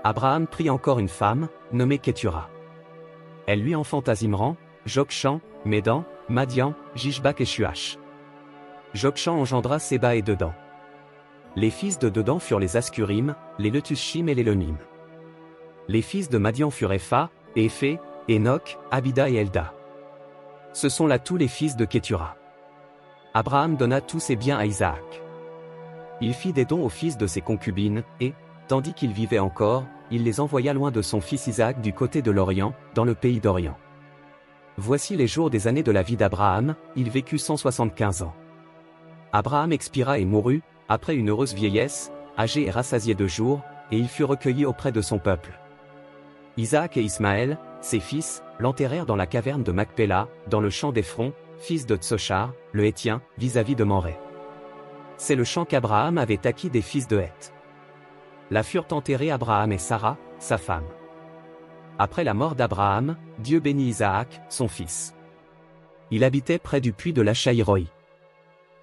Abraham prit encore une femme, nommée Kétura. Elle lui enfanta Zimran, Jokshan, Médan, Madian, Jishbak et Shuach. Jokshan engendra Séba et Dedan. Les fils de Dedan furent les Ascurim, les Letushim et les Lemim. Les fils de Madian furent Epha, Éphé, Enoch, Abida et Elda. Ce sont là tous les fils de Kétura. Abraham donna tous ses biens à Isaac. Il fit des dons aux fils de ses concubines, et, tandis qu'il vivait encore, il les envoya loin de son fils Isaac du côté de l'Orient, dans le pays d'Orient. Voici les jours des années de la vie d'Abraham, il vécut 175 ans. Abraham expira et mourut, après une heureuse vieillesse, âgé et rassasié de jours, et il fut recueilli auprès de son peuple. Isaac et Ismaël, ses fils, l'enterrèrent dans la caverne de Macpéla, dans le champ d'Ephron, fils de Tsochar, le Hétien, vis-à-vis de Mamré. C'est le champ qu'Abraham avait acquis des fils de Heth. Là furent enterrés Abraham et Sarah, sa femme. Après la mort d'Abraham, Dieu bénit Isaac, son fils. Il habitait près du puits de Lachaïroi.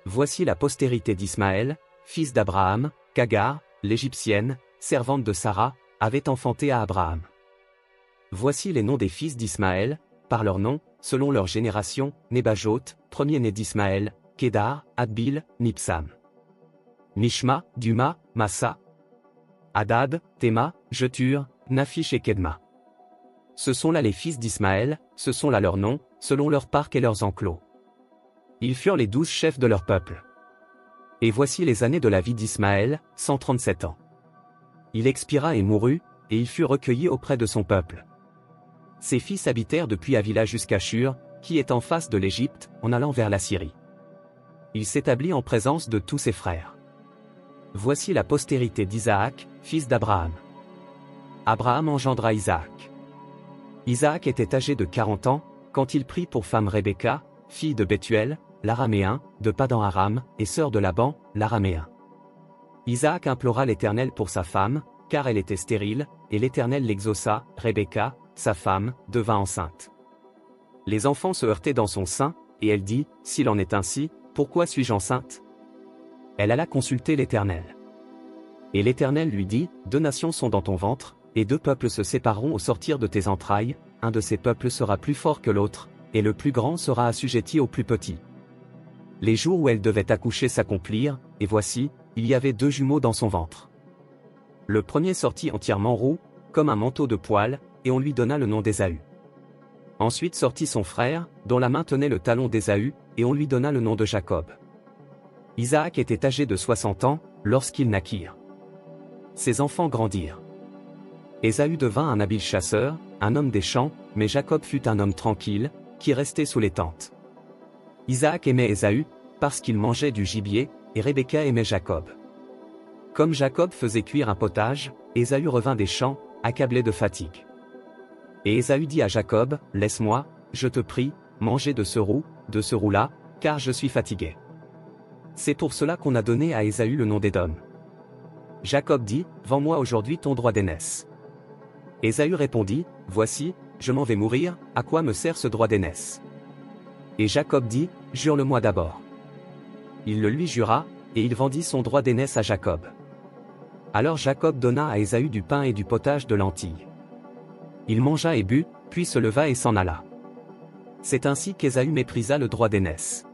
Voici la postérité d'Ismaël, fils d'Abraham, qu'Agar, l'Égyptienne, servante de Sarah, avait enfanté à Abraham. Voici les noms des fils d'Ismaël, par leurs noms, selon leur génération, Nebajot, premier-né d'Ismaël, Kédar, Adbil, Nipsam. Mishma, Duma, Massa, Hadad, Théma, Jetur, Naphish et Kedma. Ce sont là les fils d'Ismaël, ce sont là leurs noms, selon leurs parcs et leurs enclos. Ils furent les 12 chefs de leur peuple. Et voici les années de la vie d'Ismaël, 137 ans. Il expira et mourut, et il fut recueilli auprès de son peuple. Ses fils habitèrent depuis Avila jusqu'à Shur, qui est en face de l'Égypte, en allant vers la Syrie. Il s'établit en présence de tous ses frères. Voici la postérité d'Isaac, fils d'Abraham. Abraham engendra Isaac. Isaac était âgé de 40 ans, quand il prit pour femme Rebecca, fille de Bethuel, l'Araméen, de Padan Aram, et sœur de Laban, l'Araméen. Isaac implora l'Éternel pour sa femme, car elle était stérile, et l'Éternel l'exauça, Rebecca, sa femme, devint enceinte. Les enfants se heurtaient dans son sein, et elle dit, « S'il en est ainsi, pourquoi suis-je enceinte ?» Elle alla consulter l'Éternel. Et l'Éternel lui dit, « 2 nations sont dans ton ventre, et 2 peuples se sépareront au sortir de tes entrailles, un de ces peuples sera plus fort que l'autre, et le plus grand sera assujetti au plus petit. » Les jours où elle devait accoucher s'accomplirent, et voici, il y avait 2 jumeaux dans son ventre. Le premier sortit entièrement roux, comme un manteau de poil, et on lui donna le nom d'Ésaü. Ensuite sortit son frère, dont la main tenait le talon d'Ésaü, et on lui donna le nom de Jacob. Isaac était âgé de 60 ans, lorsqu'ils naquirent. Ses enfants grandirent. Ésaü devint un habile chasseur, un homme des champs, mais Jacob fut un homme tranquille, qui restait sous les tentes. Isaac aimait Ésaü, parce qu'il mangeait du gibier, et Rebecca aimait Jacob. Comme Jacob faisait cuire un potage, Ésaü revint des champs, accablé de fatigue. Et Ésaü dit à Jacob, « Laisse-moi, je te prie, manger de ce roux-là, car je suis fatigué. » C'est pour cela qu'on a donné à Ésaü le nom d'Édom. Jacob dit, « Vends-moi aujourd'hui ton droit d'aînesse. » Ésaü répondit, « Voici, je m'en vais mourir, à quoi me sert ce droit d'aînesse ?» Et Jacob dit, « Jure-le-moi d'abord. » Il le lui jura, et il vendit son droit d'aînesse à Jacob. Alors Jacob donna à Ésaü du pain et du potage de lentilles. Il mangea et but, puis se leva et s'en alla. C'est ainsi qu'Ésaü méprisa le droit d'aînesse.